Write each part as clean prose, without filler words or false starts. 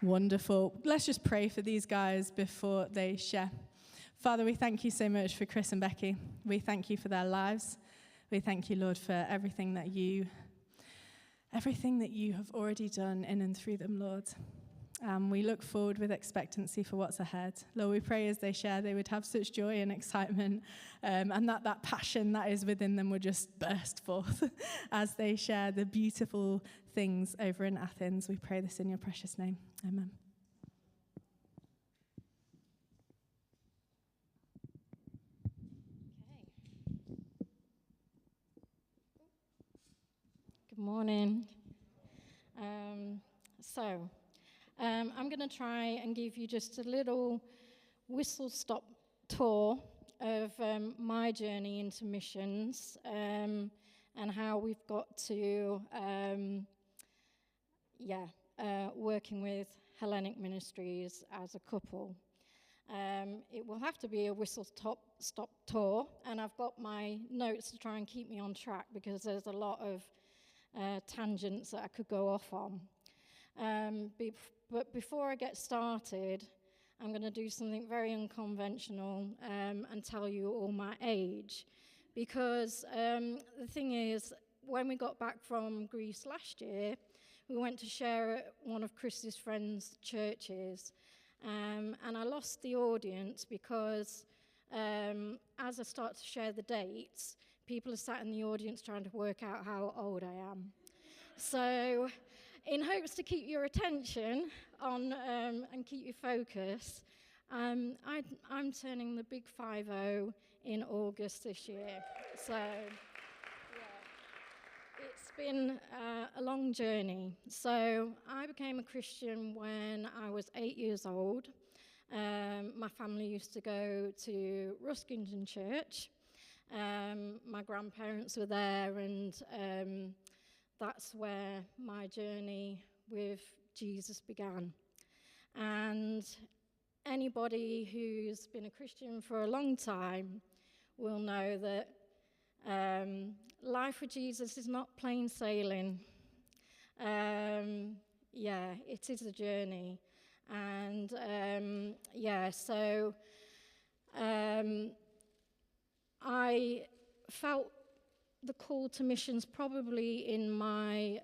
Wonderful. Let's just pray for these guys before they share. Father, we thank you so much for Chris and Becky. We thank you for their lives. We thank you, Lord, for everything that you have already done in and through them, Lord. We look forward with expectancy for what's ahead. Lord, we pray as they share, they would have such joy and excitement, and that passion that is within them would just burst forth as they share the beautiful things over in Athens. We pray this in your precious name. Amen. Good morning. I'm going to try and give you just a little whistle-stop tour of my journey into missions and how we've got to, working with Hellenic Ministries as a couple. It will have to be a whistle-stop tour, and I've got my notes to try and keep me on track because there's a lot of tangents that I could go off on. But before I get started, I'm going to do something very unconventional and tell you all my age. Because the thing is, when we got back from Greece last year, we went to share at one of Chris's friends' churches. And I lost the audience because as I start to share the dates, people are sat in the audience trying to work out how old I am. So in hopes to keep your attention on and keep you focused, I'm turning the big 50 in August this year. So, yeah, it's been a long journey. So I became a Christian when I was 8 years old. My family used to go to Ruskington Church. My grandparents were there, and that's where my journey with Jesus began. And anybody who's been a Christian for a long time will know that life with Jesus is not plain sailing. It is a journey. And I felt the call to missions probably in my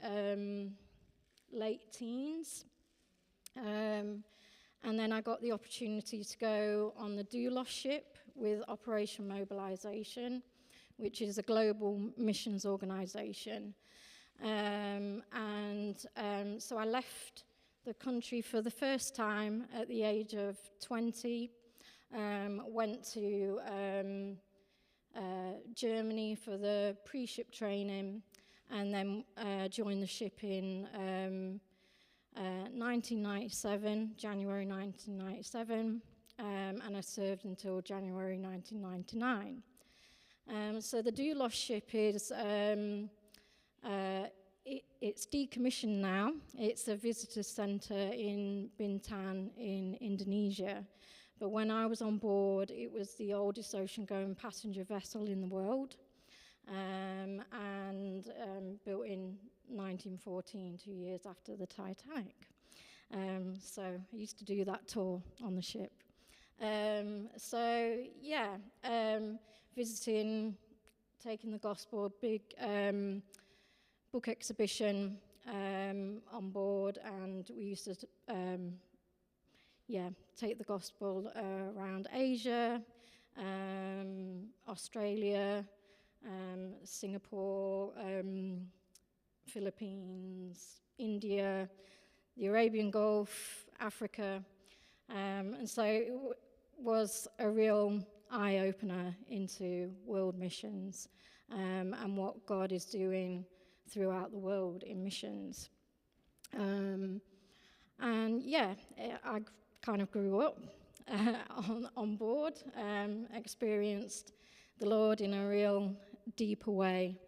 late teens. And then I got the opportunity to go on the doulos ship with Operation Mobilization, which is a global missions organization. So I left the country for the first time at the age of 20, went to Germany for the pre-ship training, and then joined the ship in 1997, January 1997, and I served until January 1999. So the doulos ship is it's decommissioned now. It's a visitor center in Bintan in Indonesia. But when I was on board, it was the oldest ocean-going passenger vessel in the world, and built in 1914, 2 years after the Titanic. So I used to do that tour on the ship. Visiting, taking the gospel, big book exhibition on board, and we used to take the gospel around Asia, Australia, Singapore, Philippines, India, the Arabian Gulf, Africa. And so it was a real eye-opener into world missions and what God is doing throughout the world in missions. I kind of grew up on board, experienced the Lord in a real deeper way.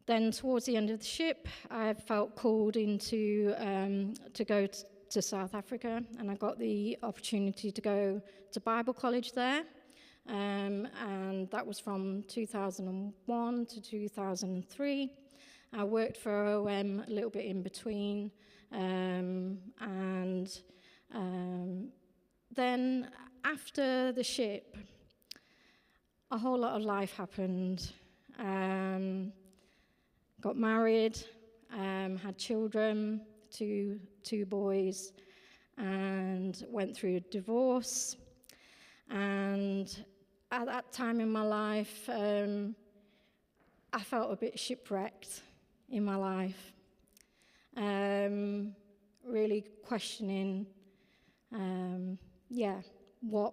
Then towards the end of the ship, I felt called into to go to South Africa, and I got the opportunity to go to Bible college there. And that was from 2001 to 2003. I worked for OM a little bit in between, and then after the ship, a whole lot of life happened. Got married, had children, two boys, and went through a divorce. And at that time in my life, I felt a bit shipwrecked in my life, really questioning, what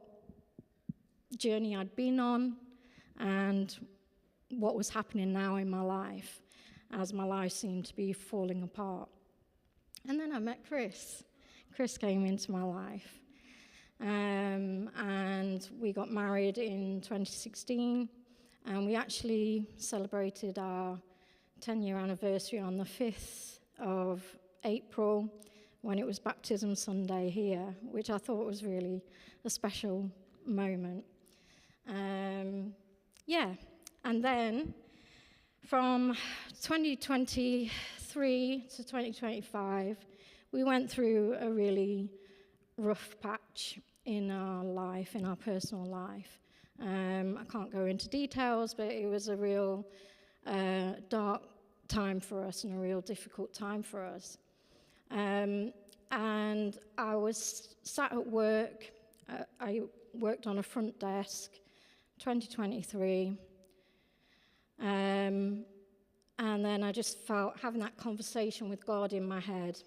journey I'd been on and what was happening now in my life, as my life seemed to be falling apart. And then I met Chris. Chris came into my life, and we got married in 2016, and we actually celebrated our 10-year anniversary on the 5th of April, when it was Baptism Sunday here, which I thought was really a special moment. And then from 2023 to 2025, we went through a really rough patch in our life, in our personal life. I can't go into details, but it was a real dark time for us and a real difficult time for us. And I was sat at work. I worked on a front desk, 2023. And then I just felt having that conversation with God in my head.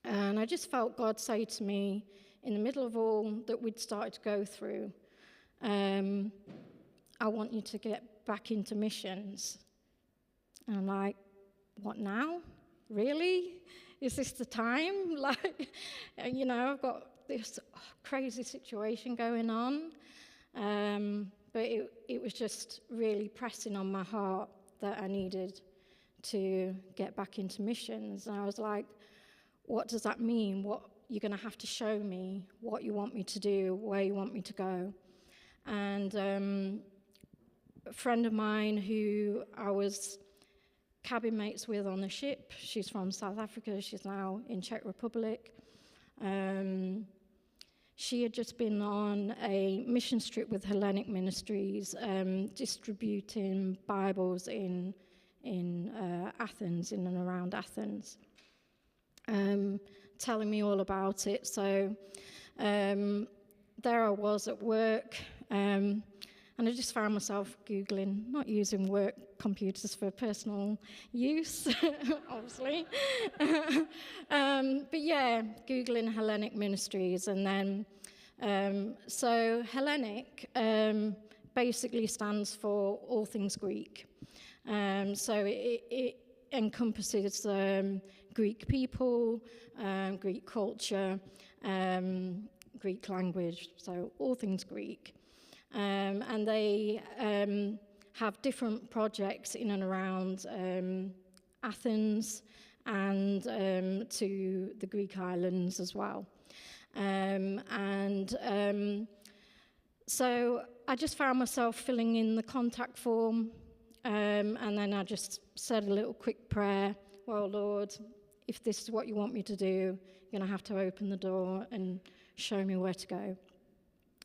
And I just felt God say to me, in the middle of all that we'd started to go through, I want you to get back into missions. And I'm like, what now? Really? Is this the time? I've got this crazy situation going on. But it was just really pressing on my heart that I needed to get back into missions. And I was like, what does that mean? What you're going to have to show me, what you want me to do, where you want me to go. And a friend of mine who I was cabin mates with on the ship, she's from South Africa, she's now in Czech Republic. She had just been on a mission trip with Hellenic Ministries, distributing Bibles in Athens, in and around Athens, telling me all about it. So there I was at work, and I just found myself Googling, not using work computers for personal use, obviously. But yeah, Googling Hellenic Ministries. And then, so Hellenic basically stands for all things Greek. So it encompasses Greek people, Greek culture, Greek language, so all things Greek. And they have different projects in and around Athens and to the Greek islands as well. So I just found myself filling in the contact form, and then I just said a little quick prayer. Well, Lord, if this is what you want me to do, you're going to have to open the door and show me where to go.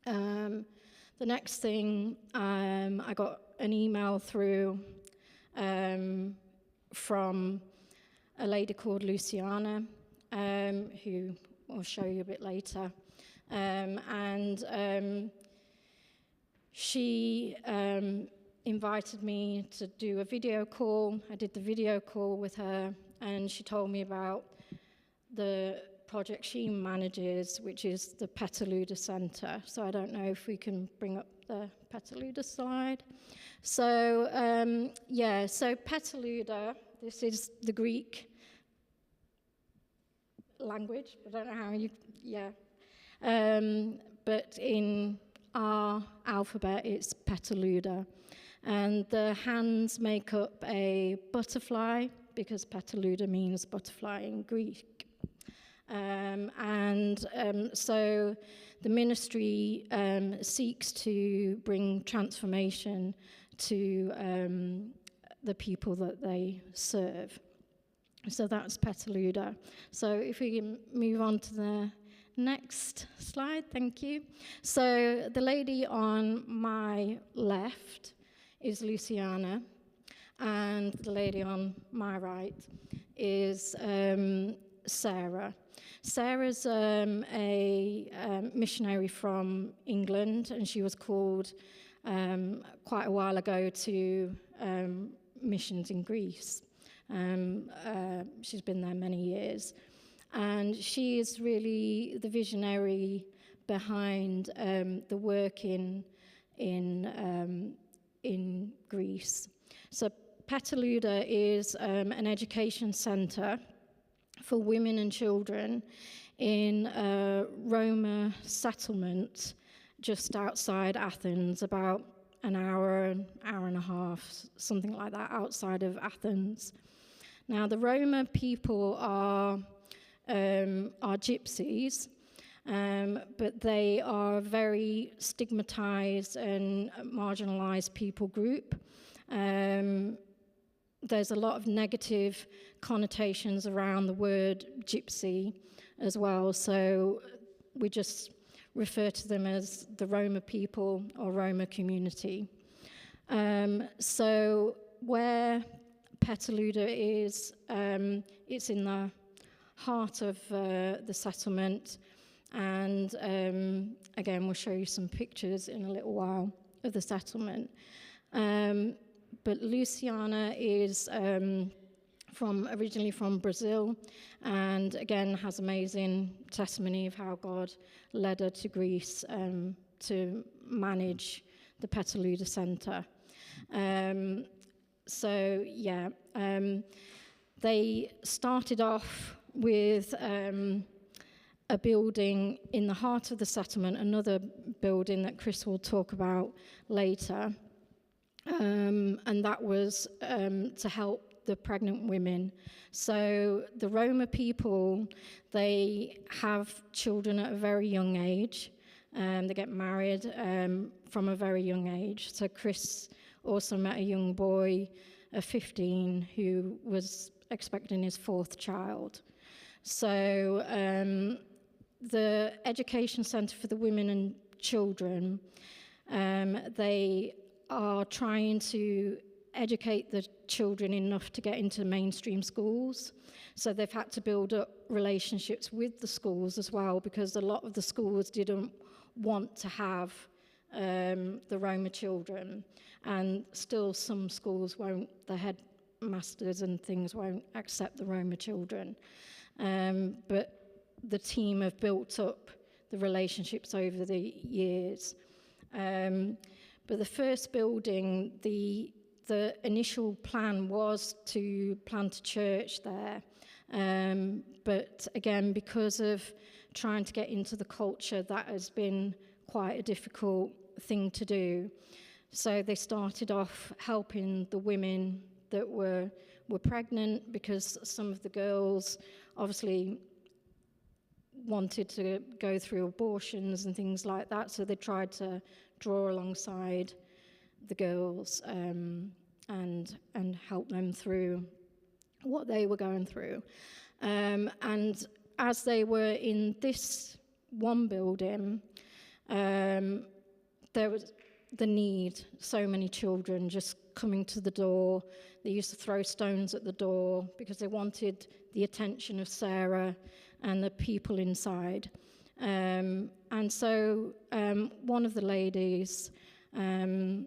The next thing, I got an email through from a lady called Luciana, who I'll show you a bit later. She invited me to do a video call. I did the video call with her, and she told me about the project she manages, which is the Petaluma Center. So I don't know if we can bring up the Petaluma slide. So so Petaluma, this is the Greek language. I don't know how you, but in our alphabet, it's Petaluma. And the hands make up a butterfly, because Petaluma means butterfly in Greek. So the ministry seeks to bring transformation to the people that they serve. So that's Petaluma. So if we can move on to the next slide, thank you. So the lady on my left is Luciana, and the lady on my right is Sarah. Sarah's a missionary from England, and she was called quite a while ago to missions in Greece. She's been there many years. And she is really the visionary behind the work in Greece. So Petaluma is an education centre for women and children in a Roma settlement just outside Athens, about an hour and a half, something like that, outside of Athens. Now, the Roma people are gypsies, but they are a very stigmatized and marginalized people group. There's a lot of negative connotations around the word gypsy as well, so we just refer to them as the Roma people or Roma community. So where Petaluma is, it's in the heart of the settlement, and again we'll show you some pictures in a little while of the settlement. But Luciana is originally from Brazil, and again has amazing testimony of how God led her to Greece to manage the Petaluma Centre. They started off with a building in the heart of the settlement, another building that Chris will talk about later, and that was to help the pregnant women. So the Roma people, they have children at a very young age, they get married from a very young age. So Chris also met a young boy of 15 who was expecting his 4th child. So the education centre for the women and children, they are trying to educate the children enough to get into mainstream schools. So they've had to build up relationships with the schools as well, because a lot of the schools didn't want to have the Roma children, and still some schools won't, the headmasters and things won't accept the Roma children. But the team have built up the relationships over the years. But the first building, the initial plan was to plant a church there. But again, because of trying to get into the culture, that has been quite a difficult thing to do. So they started off helping the women that were pregnant, because some of the girls obviously wanted to go through abortions and things like that. So they tried to draw alongside the girls and help them through what they were going through. And as they were in this one building, there was the need, so many children just coming to the door. They used to throw stones at the door because they wanted the attention of Sarah and the people inside. And so one of the ladies, Ivan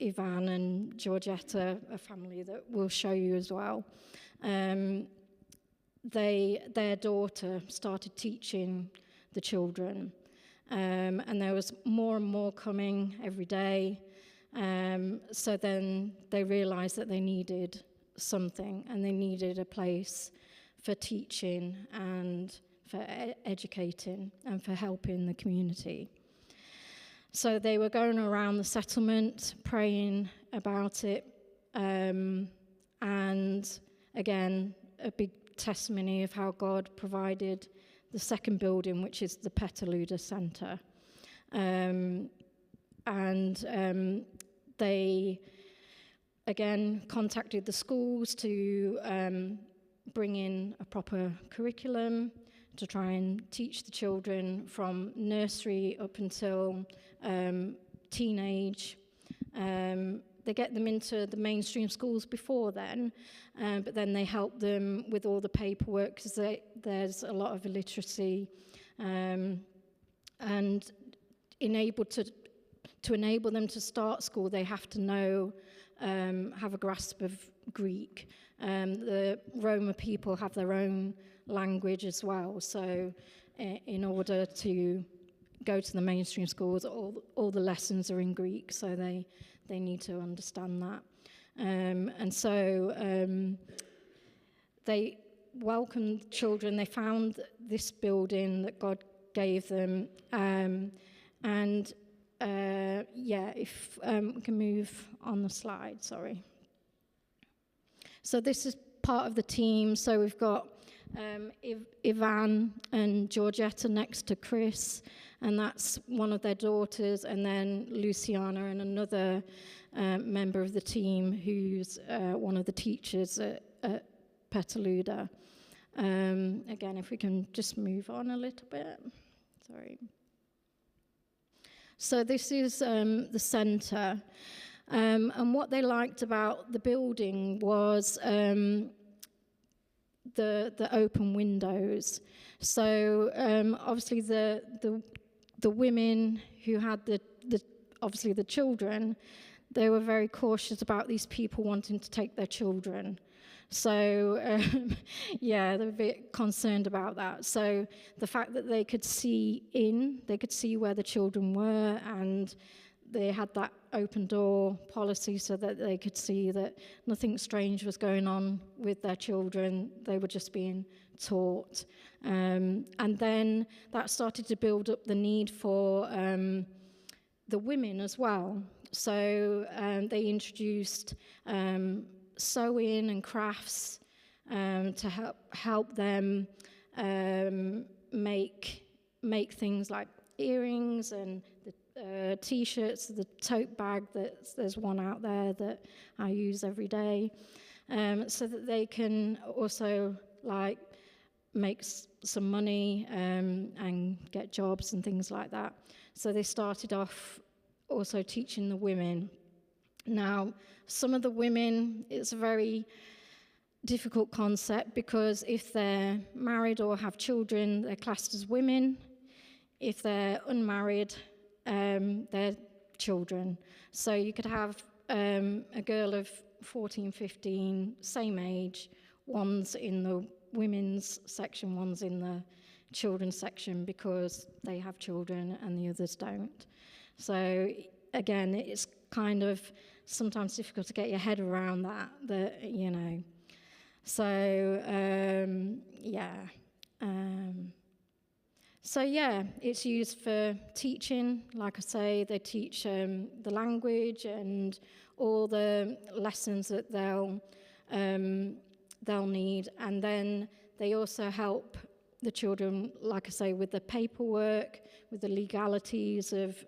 and Georgetta, a family that we'll show you as well, their daughter started teaching the children. And there was more and more coming every day. So then they realized that they needed something, and they needed a place for teaching and for educating and for helping the community. So they were going around the settlement praying about it, and again, a big testimony of how God provided the second building, which is the Petaluma Centre. They again, contacted the schools to bring in a proper curriculum to try and teach the children from nursery up until teenage. They get them into the mainstream schools before then, but then they help them with all the paperwork because there's a lot of illiteracy, and to enable them to start school, they have to know, have a grasp of Greek. The Roma people have their own language as well, so in order to go to the mainstream schools, all the lessons are in Greek, so they need to understand that. And so they welcomed children. They found this building that God gave them. If we can move on the slide, sorry. So this is part of the team. So we've got Ivan and Georgetta next to Chris, and that's one of their daughters, and then Luciana and another member of the team who's one of the teachers at Petaluma. Again, if we can just move on a little bit. Sorry. So this is the centre, and what they liked about the building was the open windows. So obviously the women who had obviously the children, they were very cautious about these people wanting to take their children. So they're a bit concerned about that. So the fact that they could see where the children were, and they had that open door policy so that they could see that nothing strange was going on with their children. They were just being taught. And then that started to build up the need for the women as well. So they introduced sewing and crafts to help them make things like earrings and the T-shirts, the tote bag. There's one out there that I use every day, so that they can also make some money and get jobs and things like that. So they started off also teaching the women. Now, some of the women, it's a very difficult concept because if they're married or have children, they're classed as women. If they're unmarried, they're children. So you could have a girl of 14, 15, same age, one's in the women's section, one's in the children's section because they have children and the others don't. So again, it's kind of sometimes difficult to get your head around that. It's used for teaching. Like I say, they teach the language and all the lessons that they'll need, and then they also help the children, like I say, with the paperwork, with the legalities of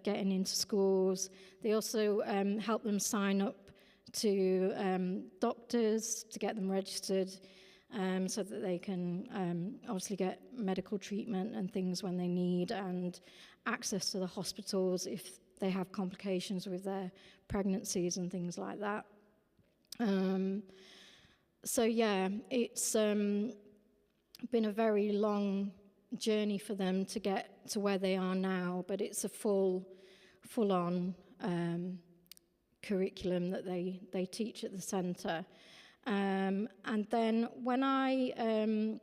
getting into schools. They also help them sign up to doctors to get them registered, so that they can obviously get medical treatment and things when they need, and access to the hospitals if they have complications with their pregnancies and things like that. It's been a very long journey for them to get to where they are now, but it's a full-on curriculum that they teach at the centre. And then when I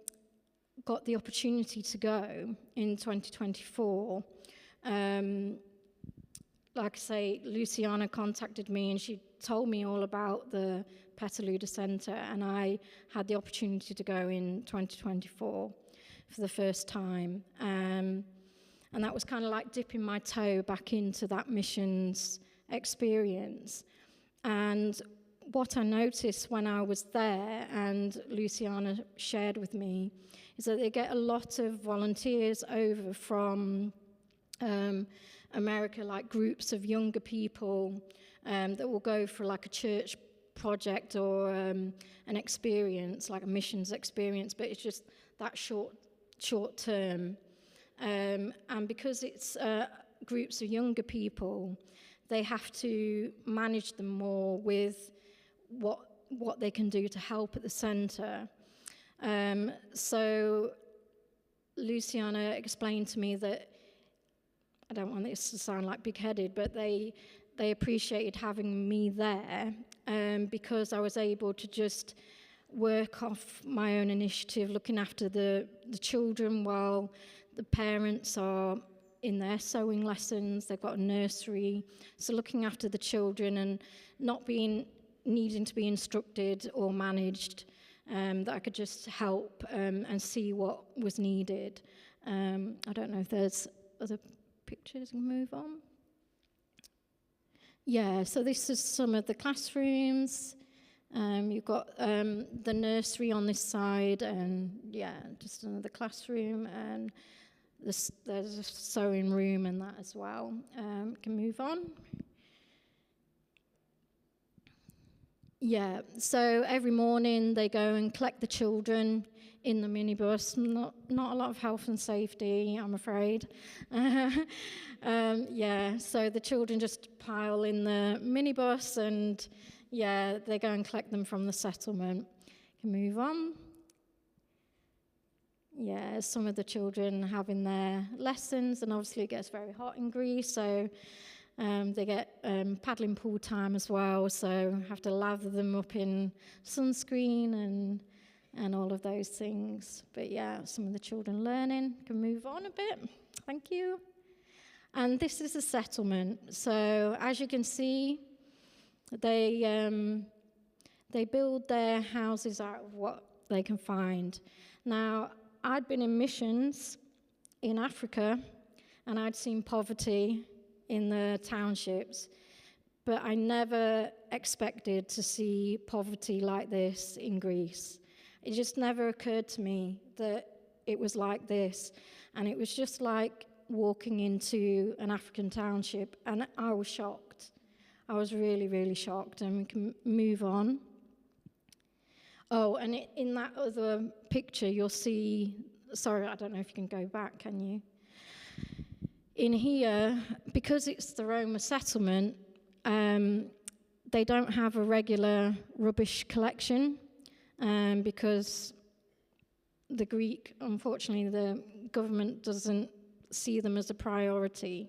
got the opportunity to go in 2024, like I say, Luciana contacted me and she told me all about the Petaluma Centre, and I had the opportunity to go in 2024 for the first time. And that was kind of like dipping my toe back into that missions experience. And what I noticed when I was there, and Luciana shared with me, is that they get a lot of volunteers over from America, like groups of younger people that will go for like a church project or an experience, like a missions experience, but it's just that short term. And because it's groups of younger people, they have to manage them more with what they can do to help at the centre. So Luciana explained to me that, I don't want this to sound like big-headed, but they appreciated having me there because I was able to just work off my own initiative, looking after the children while the parents are in their sewing lessons. They've got a nursery, so looking after the children and not needing to be instructed or managed, that I could just help and see what was needed. I don't know if there's other pictures. Move on. Yeah, so this is some of the classrooms. You've got the nursery on this side, and yeah, just another classroom, and there's a sewing room and that as well. Can move on. Yeah, so every morning they go and collect the children in the minibus. Not a lot of health and safety, I'm afraid. Yeah, so the children just pile in the minibus, and yeah, they go and collect them from the settlement. Can move on. Yeah, some of the children having their lessons, and obviously it gets very hot in Greece, so they get paddling pool time as well, so have to lather them up in sunscreen and all of those things. But yeah, some of the children learning. Can move on a bit. Thank you. And this is a settlement. So as you can see, they build their houses out of what they can find. Now, I'd been in missions in Africa, and I'd seen poverty in the townships, but I never expected to see poverty like this in Greece. It just never occurred to me that it was like this, and it was just like walking into an African township, and I was shocked. I was really, really shocked, and we can move on. Oh, and in that other picture, you'll see, sorry, I don't know if you can go back, can you? In here, because it's the Roma settlement, they don't have a regular rubbish collection, because the Greek, unfortunately, the government doesn't see them as a priority.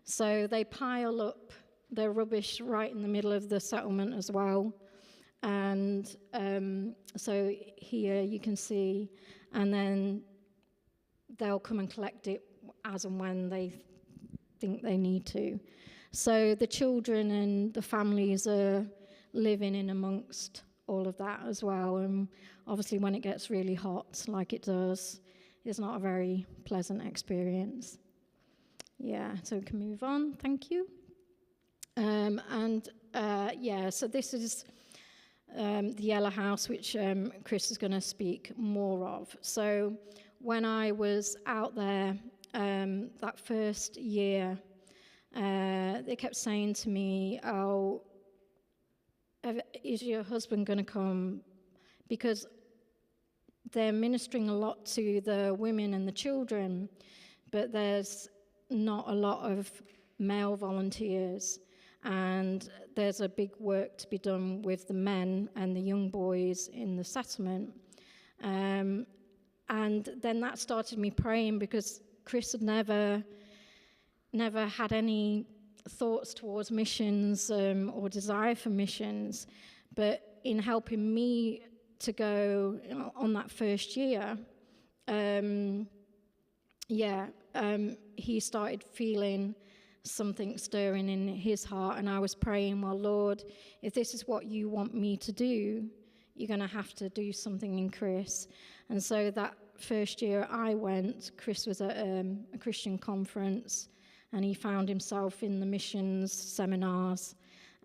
So they pile up their rubbish right in the middle of the settlement as well. And so here you can see, and then they'll come and collect it as and when they think they need to. So the children and the families are living in amongst all of that as well. And obviously when it gets really hot, like it does, it's not a very pleasant experience. Yeah, so we can move on. Thank you. So this is the yellow house, which Chris is going to speak more of. So when I was out there that first year, they kept saying to me, "Oh, is your husband going to come?" Because they're ministering a lot to the women and the children, but there's not a lot of male volunteers, and there's a big work to be done with the men and the young boys in the settlement. And then that started me praying, because Chris had never had any thoughts towards missions or desire for missions, but in helping me to go on that first year, he started feeling something stirring in his heart, and I was praying, well, Lord, if this is what you want me to do, you're going to have to do something in Chris. And so that first year I went, Chris was at a Christian conference, and he found himself in the missions seminars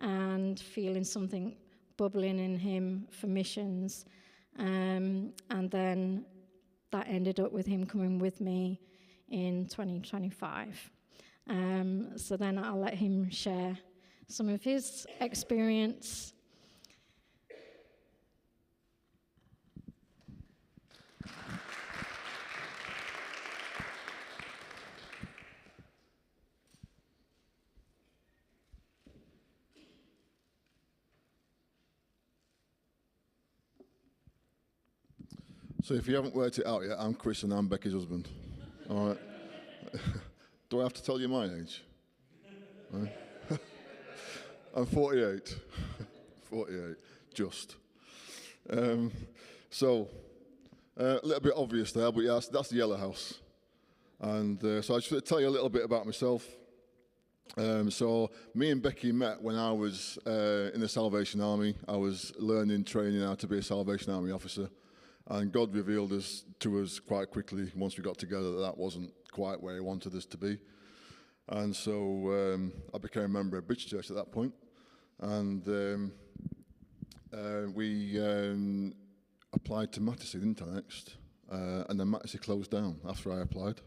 and feeling something bubbling in him for missions. And then that ended up with him coming with me in 2025. So then I'll let him share some of his experience. So if you haven't worked it out yet, I'm Chris and I'm Becky's husband. All right. Do I have to tell you my age? Right. I'm 48. 48, just. So, a little bit obvious there, but yeah, that's the Yellow House. And so I just want to tell you a little bit about myself. So me and Becky met when I was in the Salvation Army. I was training how to be a Salvation Army officer. And God revealed to us quite quickly once we got together that wasn't quite where He wanted us to be. And so I became a member of Bridge Church at that point. And we applied to Mattersey, didn't I, next? And then Mattersey closed down after I applied.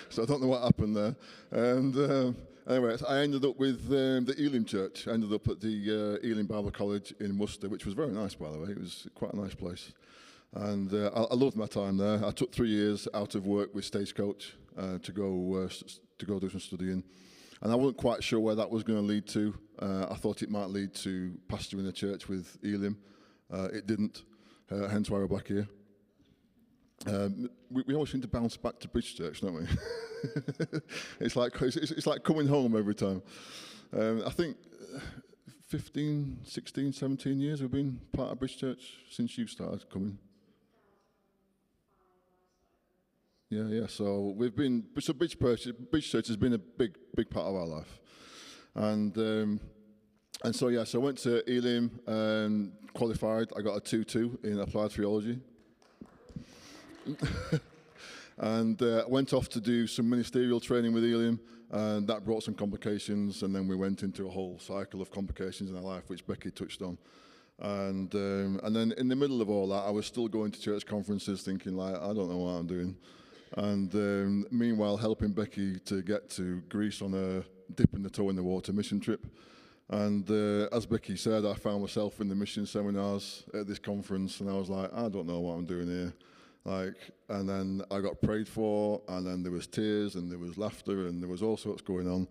So I don't know what happened there. And anyway, I ended up with the Elim Church. I ended up at the Elim Bible College in Worcester, which was very nice, by the way. It was quite a nice place. And I loved my time there. I took 3 years out of work with Stagecoach to go do some studying. And I wasn't quite sure where that was going to lead to. I thought it might lead to pastoring a church with Elim. It didn't, hence why we're back here. We always seem to bounce back to Bridge Church, don't we? It's like coming home every time. I think 15, 16, 17 years we've been part of Bridge Church since you started coming. Yeah. So Bridge Church has been a big part of our life, and so I went to Elim, qualified. I got a 2-2 in applied theology. And went off to do some ministerial training with Elim, and that brought some complications, and then we went into a whole cycle of complications in our life, which Becky touched on. And then in the middle of all that, I was still going to church conferences thinking, like, I don't know what I'm doing. And meanwhile, helping Becky to get to Greece on a dipping the toe in the water mission trip. And as Becky said, I found myself in the mission seminars at this conference, and I was like, I don't know what I'm doing here. And then I got prayed for, and then there was tears, and there was laughter, and there was all sorts going on.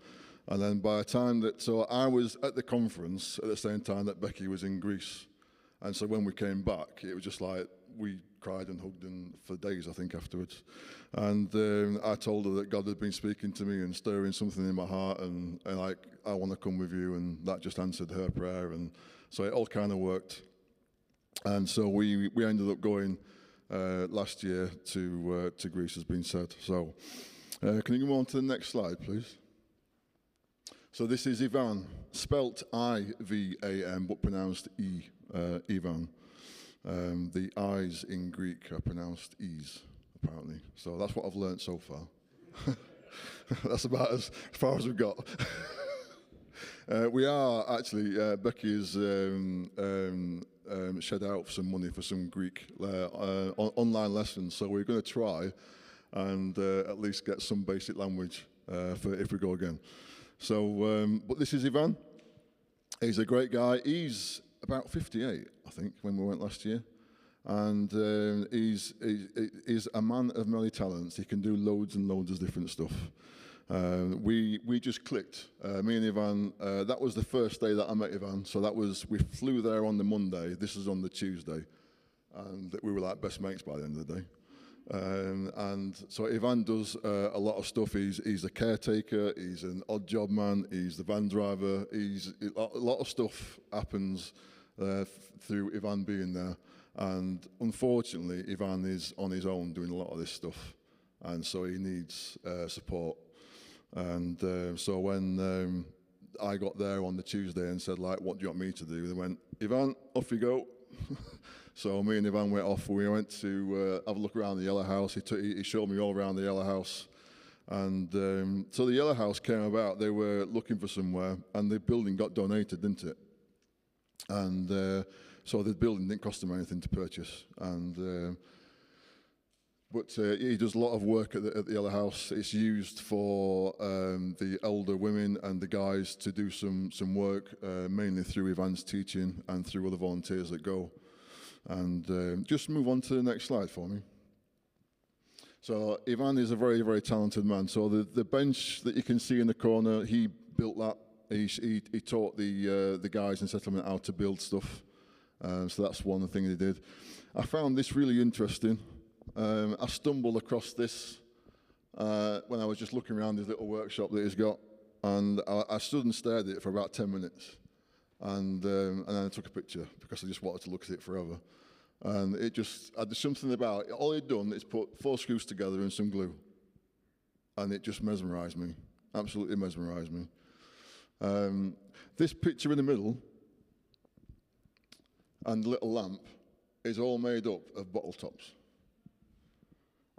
And then by the time so I was at the conference at the same time that Becky was in Greece. And so when we came back, it was just like, we cried and hugged for days, I think, afterwards. And I told her that God had been speaking to me and stirring something in my heart, and I want to come with you, and that just answered her prayer. And so it all kind of worked. And so we ended up going last year to Greece, has been said. So can you go on to the next slide, please? So this is Ivan, spelt I-V-A-N, but pronounced Ivan. The I's in Greek are pronounced E's, apparently. So that's what I've learned so far. That's about as far as we've got. We are actually, Becky has shed out some money for some Greek online lessons, so we're going to try and at least get some basic language for if we go again. So, but this is Ivan. He's a great guy. He's about 58, I think, when we went last year. And he's a man of many talents. He can do loads and loads of different stuff. We just clicked. Me and Ivan, that was the first day that I met Ivan. So we flew there on the Monday. This is on the Tuesday. And we were like best mates by the end of the day. And so Ivan does a lot of stuff. He's a caretaker. He's an odd job man. He's the van driver. A lot of stuff happens through Ivan being there. And unfortunately, Ivan is on his own doing a lot of this stuff. And so he needs support. And so when I got there on the Tuesday and said, like, what do you want me to do? They went, Ivan, off you go. So me and Ivan went off. We went to have a look around the Yellow House. He showed me all around the Yellow House. And so the Yellow House came about. They were looking for somewhere, and the building got donated, didn't it? And so the building didn't cost them anything to purchase. And But he does a lot of work at the Yellow House. It's used for the elder women and the guys to do some work, mainly through Ivan's teaching and through other volunteers that go. And just move on to the next slide for me. So Ivan is a very, very talented man. So the bench that you can see in the corner, he built that. He taught the guys in settlement how to build stuff. So that's one of the things he did. I found this really interesting. I stumbled across this when I was just looking around his little workshop that he's got, and I stood and stared at it for about 10 minutes, and then I took a picture because I just wanted to look at it forever. And there's something about it. All he'd done is put 4 screws together and some glue, and it just mesmerised me, absolutely mesmerised me. This picture in the middle and the little lamp is all made up of bottle tops.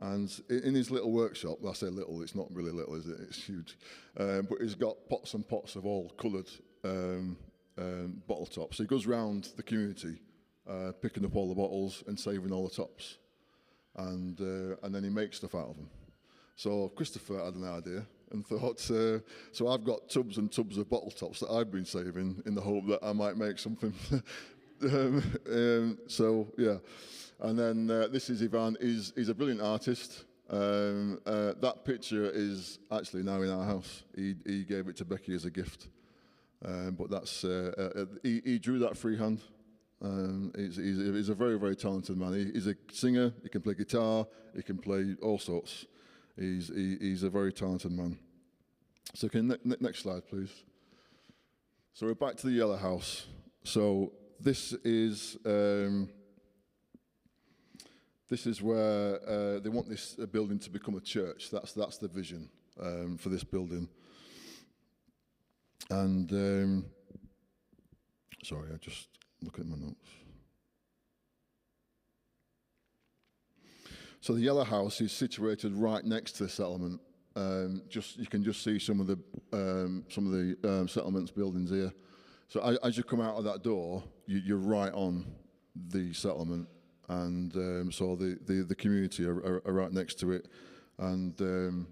And in his little workshop, well, I say little, it's not really little, is it? It's huge. But he's got pots and pots of all coloured bottle tops. So he goes round the community, picking up all the bottles and saving all the tops. And then he makes stuff out of them. So Christopher had an idea and thought, so I've got tubs and tubs of bottle tops that I've been saving in the hope that I might make something. So, yeah. And then this is Ivan. He's a brilliant artist. That picture is actually now in our house. He gave it to Becky as a gift. But that's he drew that freehand. He's a very, very talented man. He's a singer. He can play guitar. He can play all sorts. He's a very talented man. So can next slide, please. So we're back to the Yellow House. So this is where they want this building to become a church. That's the vision for this building. And sorry, I just look at my notes. So the Yellow House is situated right next to the settlement. You can just see some of the settlements buildings here. So as you come out of that door, you're right on the settlement. And so the community are right next to it, and the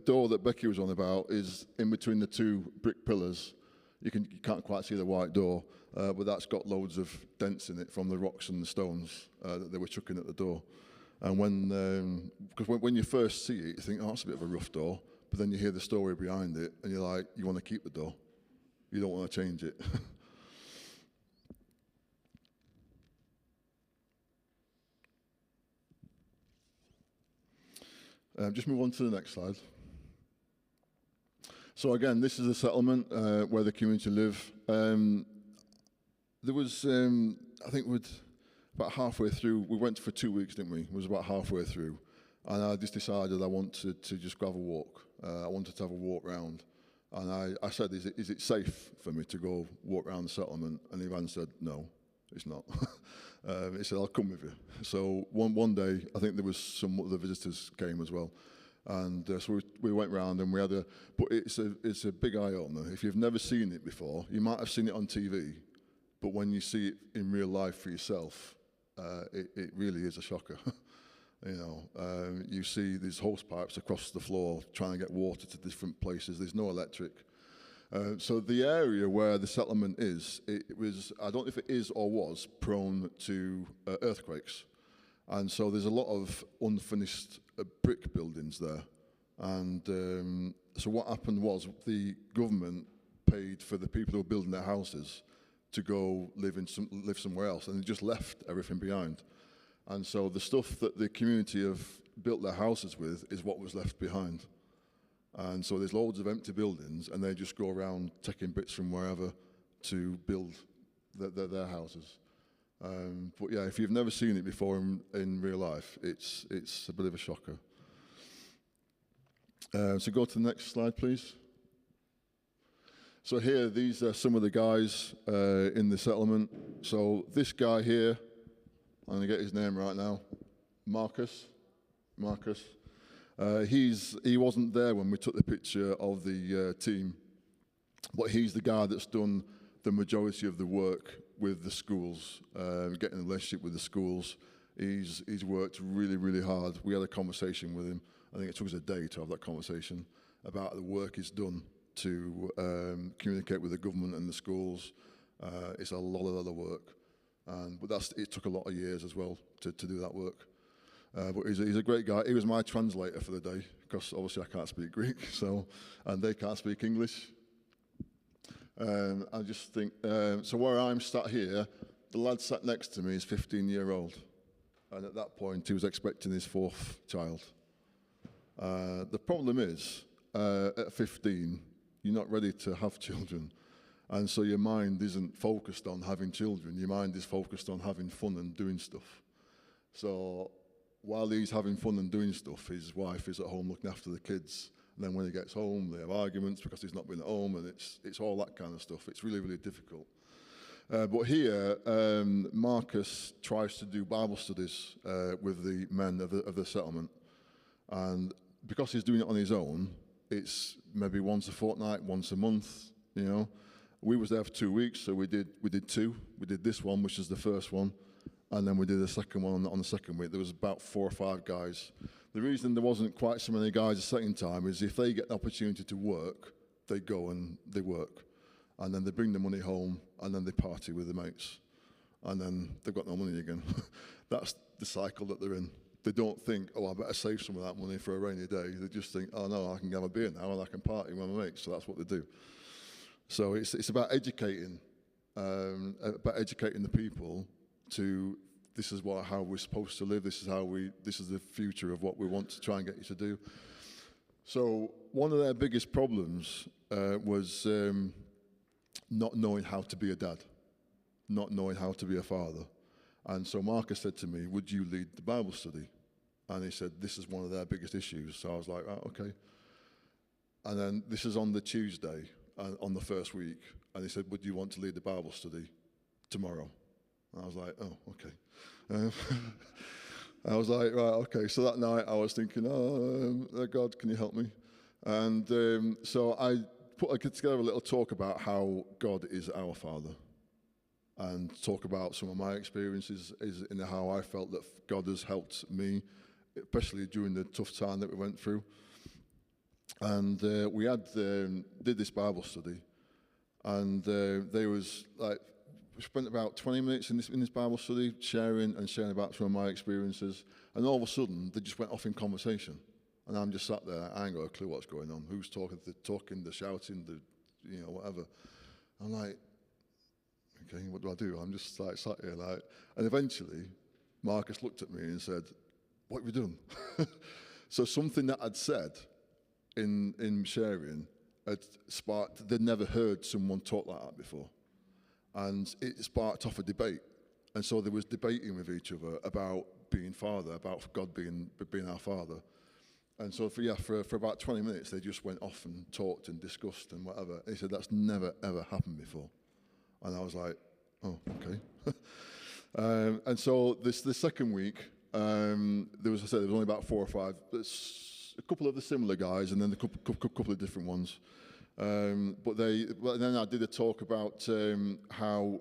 door that Becky was on about is in between the 2 brick pillars. You can't quite see the white door, but that's got loads of dents in it from the rocks and the stones that they were chucking at the door. And because when you first see it, you think, oh, that's a bit of a rough door, but then you hear the story behind it, and you're like, you want to keep the door, you don't want to change it. Just move on to the next slide. So again, this is a settlement where the community live. There was, I think, about halfway through. We went for 2 weeks, didn't we? It was about halfway through, and I just decided I wanted to just go have a walk. I wanted to have a walk round, and I said, "Is it safe for me to go walk around the settlement?" And Ivan said, "No, it's not." He said, "I'll come with you." So one day, I think there was some other visitors came as well, and so we went round and we had but it's a big eye opener. If you've never seen it before, you might have seen it on TV, but when you see it in real life for yourself, it really is a shocker. You know, you see these hose pipes across the floor trying to get water to different places. There's no electric. So the area where the settlement is, it was, I don't know if it is or was, prone to earthquakes. And so there's a lot of unfinished brick buildings there. And so what happened was the government paid for the people who were building their houses to go live somewhere else, and they just left everything behind. And so the stuff that the community have built their houses with is what was left behind. And so there's loads of empty buildings, and they just go around taking bits from wherever to build their houses. But yeah, if you've never seen it before in real life, it's a bit of a shocker. So go to the next slide, please. So here, these are some of the guys in the settlement. So this guy here, I'm going to get his name right now, Marcus. He wasn't there when we took the picture of the team, but he's the guy that's done the majority of the work with the schools, getting a relationship with the schools. He's worked really, really hard. We had a conversation with him. I think it took us a day to have that conversation about the work he's done to communicate with the government and the schools. It's a lot of work. But it took a lot of years as well to do that work. But he's a great guy. He was my translator for the day, because obviously I can't speak Greek, and they can't speak English. I just think, so where I'm sat here, the lad sat next to me is 15-year-old. And at that point, he was expecting his 4th child. The problem is, at 15, you're not ready to have children. And so your mind isn't focused on having children. Your mind is focused on having fun and doing stuff. So while he's having fun and doing stuff, his wife is at home looking after the kids. And then when he gets home, they have arguments because he's not been at home, and it's all that kind of stuff. It's really, really difficult. But here, Marcus tries to do Bible studies with the men of the settlement. And because he's doing it on his own, it's maybe once a fortnight, once a month, you know. We was there for 2 weeks, so we did 2. We did this one, which is the first one, and then we did the second one on the second week. There was about 4 or 5 guys. The reason there wasn't quite so many guys the second time is if they get the opportunity to work, they go and they work. And then they bring the money home, and then they party with their mates. And then they've got no money again. That's the cycle that they're in. They don't think, oh, I better save some of that money for a rainy day. They just think, oh, no, I can have a beer now, and I can party with my mates. So that's what they do. So it's about educating the people to this is how we're supposed to live. This is the future of what we want to try and get you to do. So one of their biggest problems was not knowing how to be a dad, not knowing how to be a father. And so Marcus said to me, would you lead the Bible study? And he said, this is one of their biggest issues. So I was like, oh, okay. And then this is on the Tuesday, on the first week. And he said, would you want to lead the Bible study tomorrow? And I was like, oh, okay. I was like, right, okay. So that night I was thinking, God, can you help me? And so I put together a little talk about how God is our Father, and talk about some of my experiences in how I felt that God has helped me, especially during the tough time that we went through. And we did this Bible study, and there was like, we spent about 20 minutes in this Bible study sharing about some of my experiences, and all of a sudden they just went off in conversation, and I'm just sat there. I ain't got a clue what's going on. Who's talking? The shouting, whatever. I'm like, okay, what do I do? I'm just like sat here like, and eventually Marcus looked at me and said, "What have you done?" So something that I'd said in sharing had sparked. They'd never heard someone talk like that before. And it sparked off a debate. And so there was debating with each other about being Father, about God being our Father. And so for about 20 minutes, they just went off and talked and discussed and whatever. And he said, that's never, ever happened before. And I was like, oh, okay. And so the second week, there was only about 4 or 5, a couple of the similar guys and then a couple of different ones. But then I did a talk about how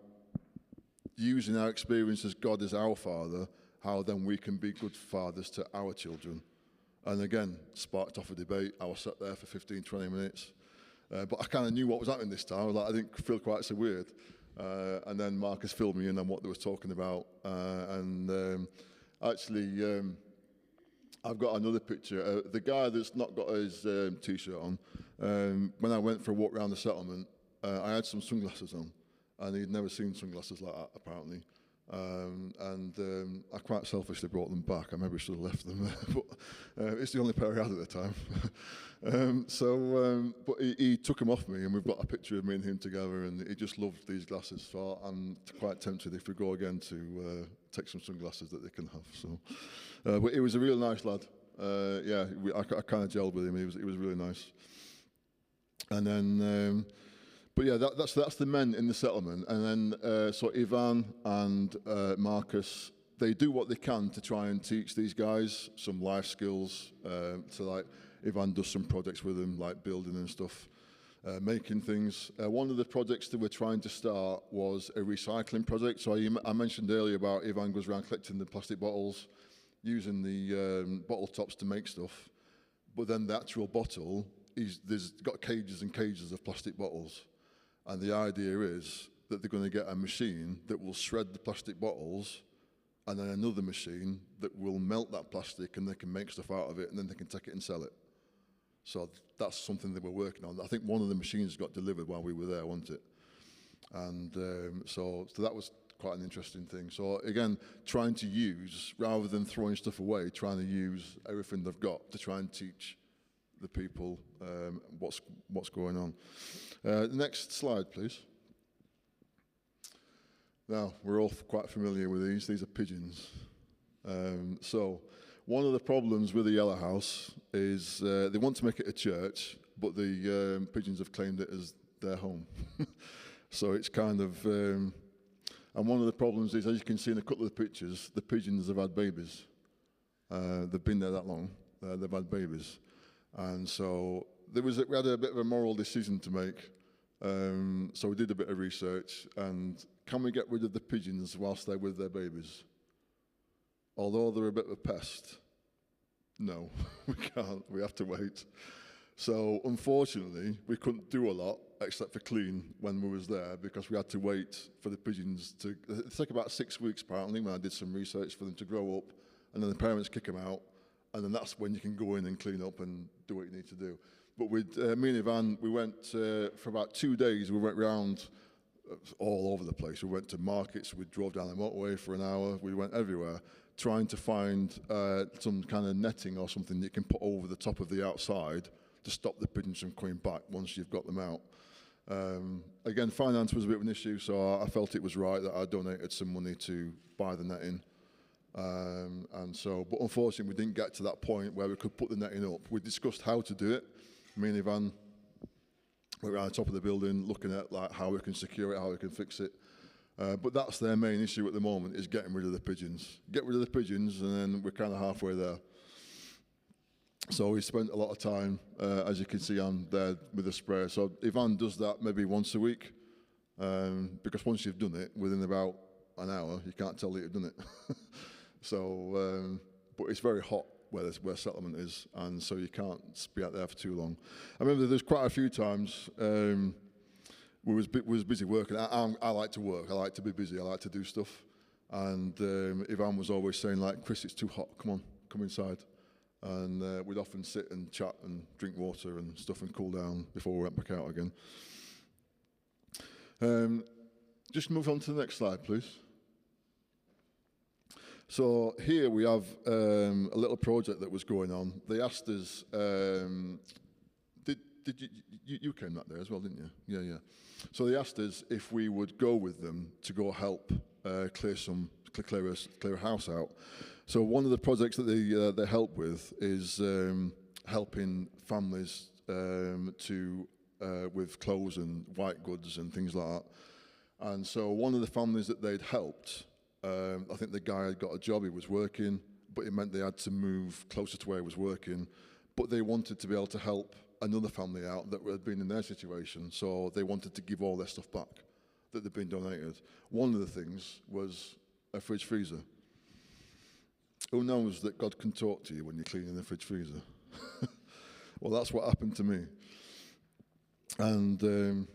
using our experience as God as our Father, how then we can be good fathers to our children. And again, sparked off a debate. I was sat there for 15, 20 minutes. But I kind of knew what was happening this time. I was like, I didn't feel quite so weird. And then Marcus filled me in on what they was talking about. Actually, I've got another picture. The guy that's not got his T-shirt on, when I went for a walk around the settlement, I had some sunglasses on, and he'd never seen sunglasses like that, apparently. I quite selfishly brought them back. I maybe should have left them there, but it's the only pair I had at the time. But he took them off me, and we've got a picture of me and him together, and he just loved these glasses. So I'm quite tempted, if we go again, to take some sunglasses that they can have. So, but he was a real nice lad. I kind of gelled with him. He was really nice. And then, but yeah, that's the men in the settlement. And then, so Ivan and Marcus, they do what they can to try and teach these guys some life skills. So like Ivan does some projects with them, like building and stuff. making things. One of the projects that we're trying to start was a recycling project. So I mentioned earlier about Ivan goes around collecting the plastic bottles, using the bottle tops to make stuff. But then the actual bottle, there's got cages and cages of plastic bottles. And the idea is that they're going to get a machine that will shred the plastic bottles, and then another machine that will melt that plastic, and they can make stuff out of it, and then they can take it and sell it. So that's something that we're working on. I think one of the machines got delivered while we were there, wasn't it? And so that was quite an interesting thing. So again, trying to use, rather than throwing stuff away, trying to use everything they've got to try and teach the people what's going on. Next slide, please. Now, we're all quite familiar with these. These are pigeons. So one of the problems with the Yellow House is they want to make it a church, but the pigeons have claimed it as their home. So it's kind of... and one of the problems is, as you can see in a couple of the pictures, the pigeons have had babies. They've been there that long. They've had babies. And so we had a bit of a moral decision to make. So we did a bit of research, and can we get rid of the pigeons whilst they're with their babies? Although they're a bit of a pest, no, we can't. We have to wait. So unfortunately, we couldn't do a lot except for clean when we was there, because we had to wait for the pigeons to... It took about 6 weeks, apparently, when I did some research, for them to grow up, and then the parents kick them out, and then that's when you can go in and clean up and do what you need to do. But with me and Ivan, we went for about 2 days. We went round all over the place. We went to markets. We drove down the motorway for an hour. We went everywhere, trying to find some kind of netting or something that you can put over the top of the outside to stop the pigeons from coming back once you've got them out. Again, finance was a bit of an issue, so I felt it was right that I donated some money to buy the netting. But unfortunately, we didn't get to that point where we could put the netting up. We discussed how to do it. Me and Ivan went around the top of the building looking at like how we can secure it, how we can fix it. But that's their main issue at the moment, is getting rid of the pigeons. Get rid of the pigeons, and then we're kind of halfway there. So we spent a lot of time, as you can see on there, with the sprayer. So Ivan does that maybe once a week, because once you've done it, within about an hour, you can't tell that you've done it. But it's very hot where settlement is, and so you can't be out there for too long. I remember there's quite a few times we was busy working. I like to work. I like to be busy. I like to do stuff. And Ivan was always saying, like, Chris, it's too hot. Come on, come inside. And we'd often sit and chat and drink water and stuff and cool down before we went back out again. Just move on to the next slide, please. So here we have a little project that was going on. They asked us, you came that day as well, didn't you? Yeah. So they asked us if we would go with them to go help clear a house out. So one of the projects that they help with is helping families with clothes and white goods and things like that. And so one of the families that they'd helped, I think the guy had got a job, he was working, but it meant they had to move closer to where he was working. But they wanted to be able to help another family out that had been in their situation, so they wanted to give all their stuff back that had been donated. One of the things was a fridge freezer. Who knows that God can talk to you when you're cleaning the fridge freezer? Well, that's what happened to me. And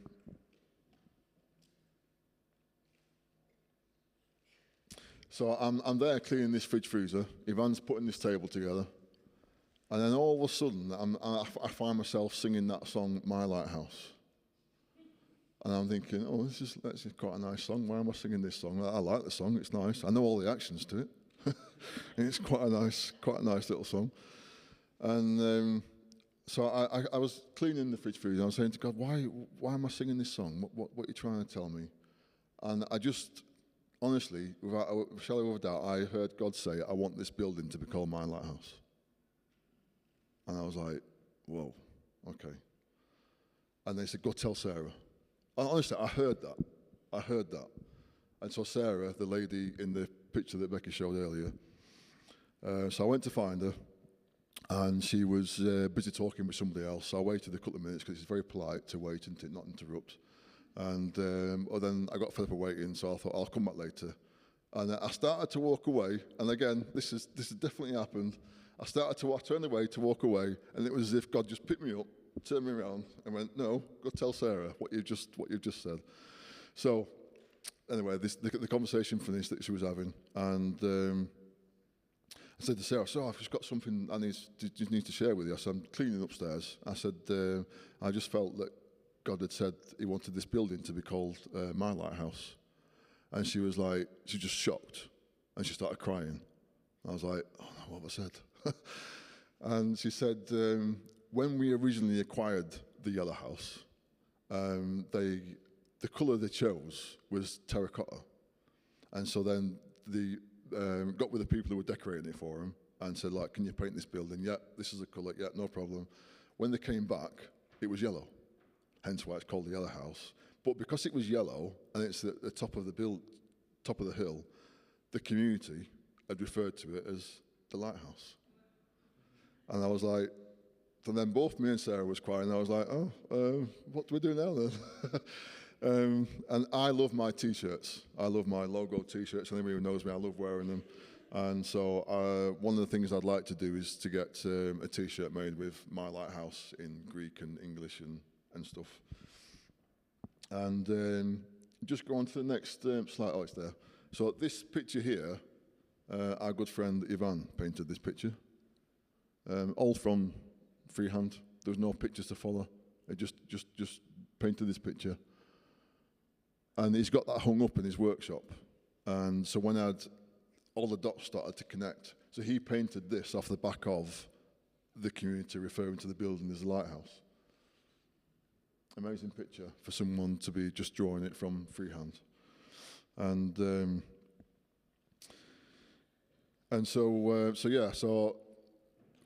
so I'm there cleaning this fridge freezer. Ivan's putting this table together. And then all of a sudden, I find myself singing that song, My Lighthouse. And I'm thinking, oh, this is quite a nice song. Why am I singing this song? I like the song, it's nice. I know all the actions to it. And it's quite a nice little song. And so I was cleaning the fridge freezer. I was saying to God, why am I singing this song? What are you trying to tell me? And I just, honestly, without a shadow of a doubt, I heard God say, I want this building to be called My Lighthouse. And I was like, whoa, okay. And they said, go tell Sarah. And honestly, I heard that. And so Sarah, the lady in the picture that Becky showed earlier, so I went to find her, and she was busy talking with somebody else. So I waited a couple of minutes because it's very polite to wait and to not interrupt. And then I got fed up of waiting, so I thought I'll come back later. And I started to walk away, and again, this has definitely happened. I turned away to walk away, and it was as if God just picked me up, turned me around, and went, "No, go tell Sarah what you've just said." So anyway, the conversation finished that she was having, and I said to Sarah, "So I've just got something I need to share with you." I said, "I'm cleaning upstairs." I said, "I just felt that God had said He wanted this building to be called My Lighthouse." And she was just shocked, and she started crying. I was like, "Oh no, what have I said?" And she said, when we originally acquired the yellow house, the colour they chose was terracotta. And so then they got with the people who were decorating it for them and said, like, "Can you paint this building?" "Yeah, this is the colour." "Yeah, no problem." When they came back, it was yellow, hence why it's called the Yellow House. But because it was yellow and it's at the top of the hill, the community had referred to it as the lighthouse. And I was like, and then both me and Sarah was crying. I was like, "Oh, what do we do now then?" And I love my T-shirts. I love my logo T-shirts. Anybody who knows me, I love wearing them. And so one of the things I'd like to do is to get a T-shirt made with My Lighthouse in Greek and English and stuff. And just go on to the next slide. Oh, it's there. So this picture here, our good friend Ivan painted this picture. All from freehand. There was no pictures to follow. He just painted this picture. And he's got that hung up in his workshop. And so when all the dots started to connect, so he painted this off the back of the community referring to the building as a lighthouse. Amazing picture for someone to be just drawing it from freehand. And so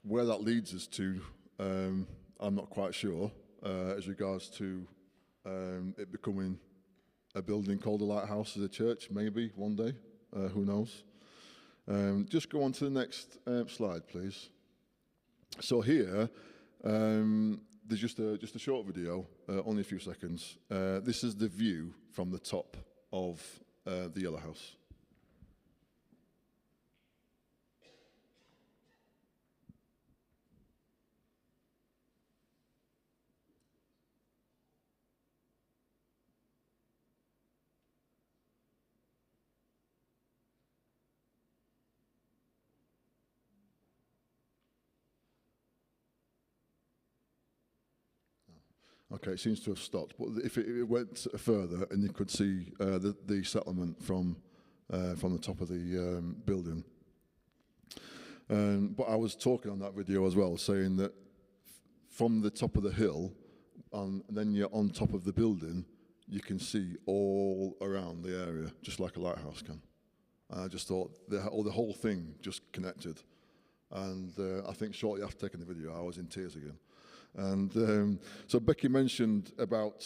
where that leads us to, I'm not quite sure, as regards to it becoming a building called a lighthouse as a church, maybe one day, who knows. Just go on to the next slide, please. So here, there's just a short video, only a few seconds. This is the view from the top of the Yellow House. Okay, it seems to have stopped, but if it went further, and you could see the settlement from the top of the building. But I was talking on that video as well, saying that from the top of the hill, and then you're on top of the building, you can see all around the area, just like a lighthouse can. And I just thought the whole thing just connected. And I think shortly after taking the video, I was in tears again. And so Becky mentioned about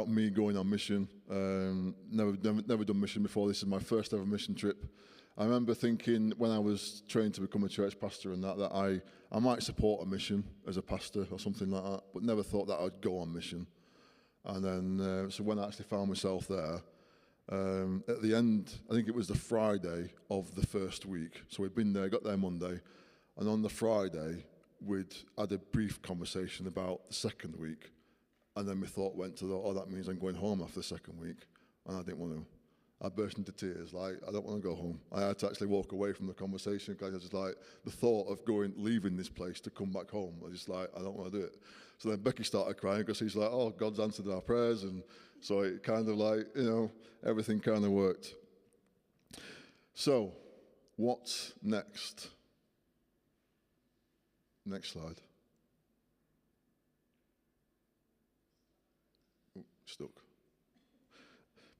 me going on mission. Never done mission before. This is my first ever mission trip. I remember thinking when I was trained to become a church pastor and that I might support a mission as a pastor or something like that, but never thought that I'd go on mission. And then so when I actually found myself there, at the end, I think it was the Friday of the first week. So we'd been there, got there Monday, and on the Friday, we'd had a brief conversation about the second week, and then my thought went to, that means I'm going home after the second week, and I didn't want to. I burst into tears, I don't want to go home. I had to actually walk away from the conversation because I was just the thought of leaving this place to come back home, I was just I don't want to do it. So then Becky started crying because she's God's answered our prayers, and so it kind of everything kind of worked. So, what's next? Next slide. Ooh, stuck.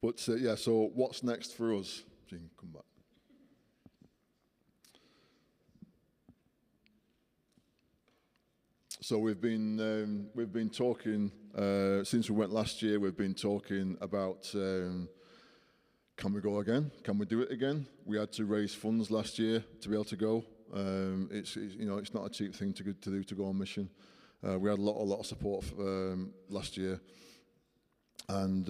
But so what's next for us? So you can come back. So we've been talking since we went last year. We've been talking about can we go again? Can we do it again? We had to raise funds last year to be able to go. It's not a cheap thing to do to go on mission. We had a lot of support last year, and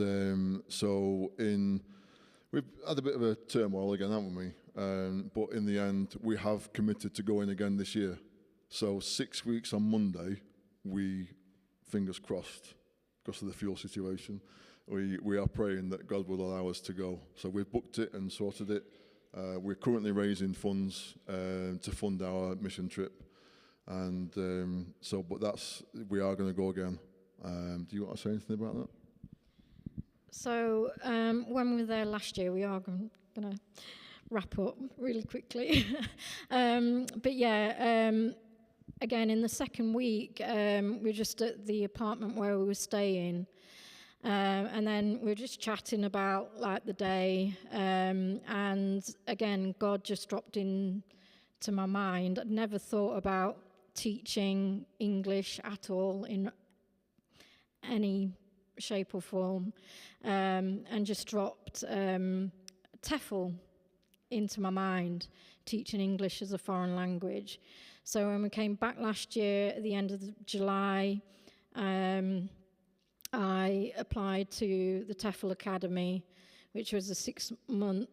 we've had a bit of a turmoil again, haven't we? But in the end, we have committed to going again this year. So 6 weeks on Monday, fingers crossed, because of the fuel situation, we are praying that God will allow us to go. So we've booked it and sorted it. We're currently raising funds to fund our mission trip. And we are going to go again. Do you want to say anything about that? So when we were there last year, we are going to wrap up really quickly. But yeah, again, in the second week, we were just at the apartment where we were staying. And then we were just chatting about like the day. And again, God just dropped into my mind. I'd never thought about teaching English at all in any shape or form, and just dropped TEFL into my mind, teaching English as a foreign language. So when we came back last year at the end of July, I applied to the TEFL Academy, which was a six-month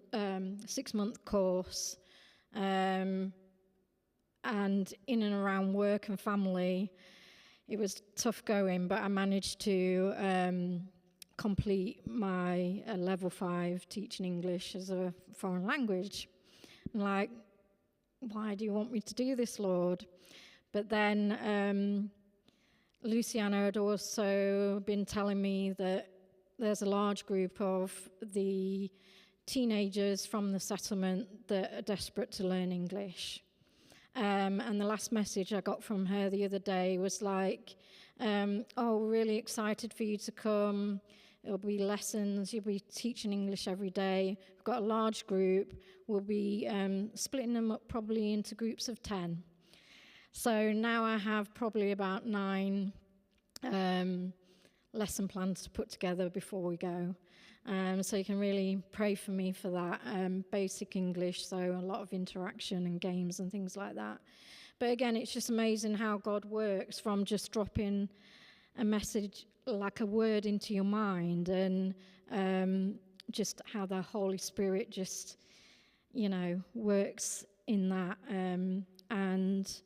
course. And in and around work and family, it was tough going, but I managed to complete my level 5 teaching English as a foreign language. I'm like, why do you want me to do this, Lord? But then Luciana had also been telling me that there's a large group of the teenagers from the settlement that are desperate to learn English. And the last message I got from her the other day was like, really excited for you to come. It'll be lessons. You'll be teaching English every day. We've got a large group. We'll be splitting them up probably into groups of 10. So now I have probably about 9 lesson plans to put together before we go. So you can really pray for me for that. Basic English, so a lot of interaction and games and things like that. But again, it's just amazing how God works from just dropping a message, like a word into your mind, and just how the Holy Spirit just, works in that. And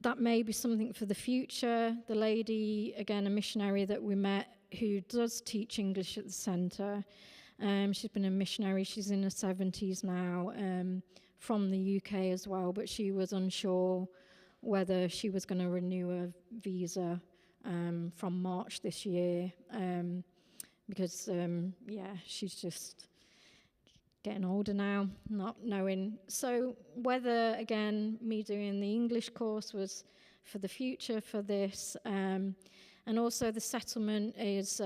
that may be something for the future. The lady, again, a missionary that we met, who does teach English at the centre. She's been a missionary. She's in her 70s now, from the UK as well, but she was unsure whether she was going to renew a visa from March this year, because, she's just getting older now, not knowing. So whether, again, me doing the English course was for the future for this, and also the settlement is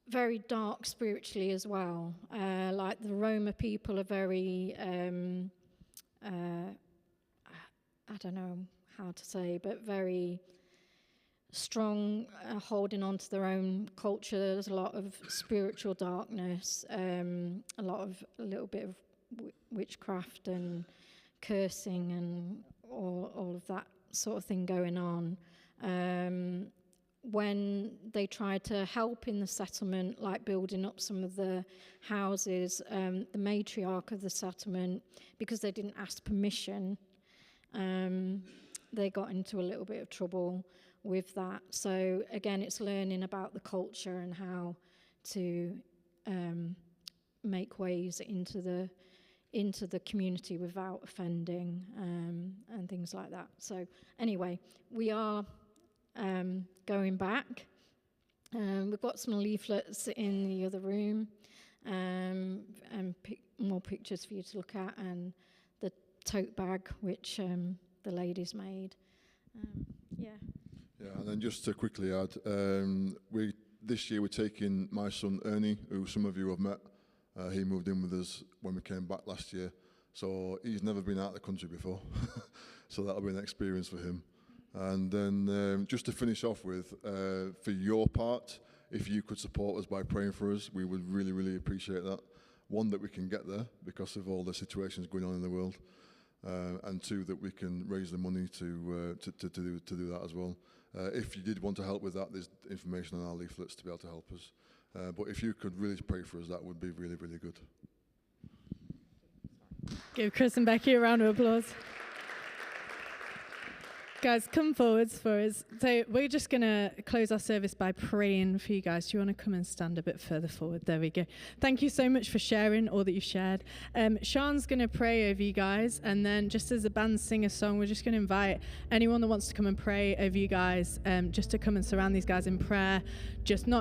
very dark spiritually as well. Like the Roma people are very, I don't know how to say, but very strong, holding on to their own culture. There's a lot of spiritual darkness, a little bit of witchcraft and cursing and all of that sort of thing going on. When they tried to help in the settlement, like building up some of the houses, the matriarch of the settlement, because they didn't ask permission, they got into a little bit of trouble with that. So again, it's learning about the culture and how to make ways into the community without offending, and things like that. So anyway, we are going back. We've got some leaflets in the other room, and more pictures for you to look at, and the tote bag which the ladies made. Yeah, and then just to quickly add, this year we're taking my son Ernie, who some of you have met. He moved in with us when we came back last year, so he's never been out of the country before, so that'll be an experience for him. And then just to finish off with, for your part, if you could support us by praying for us, we would really, really appreciate that. one, that we can get there because of all the situations going on in the world, and two, that we can raise the money to do that as well. If you did want to help with that, there's information on our leaflets to be able to help us. But if you could really pray for us, that would be really, really good. Give Chris and Becky a round of applause. Guys, come forwards for us. So we're just going to close our service by praying for you guys. Do you want to come and stand a bit further forward? There we go. Thank you so much for sharing all that you've shared. Sean's going to pray over you guys, and then just as the band sing a song, we're just going to invite anyone that wants to come and pray over you guys, just to come and surround these guys in prayer. Just not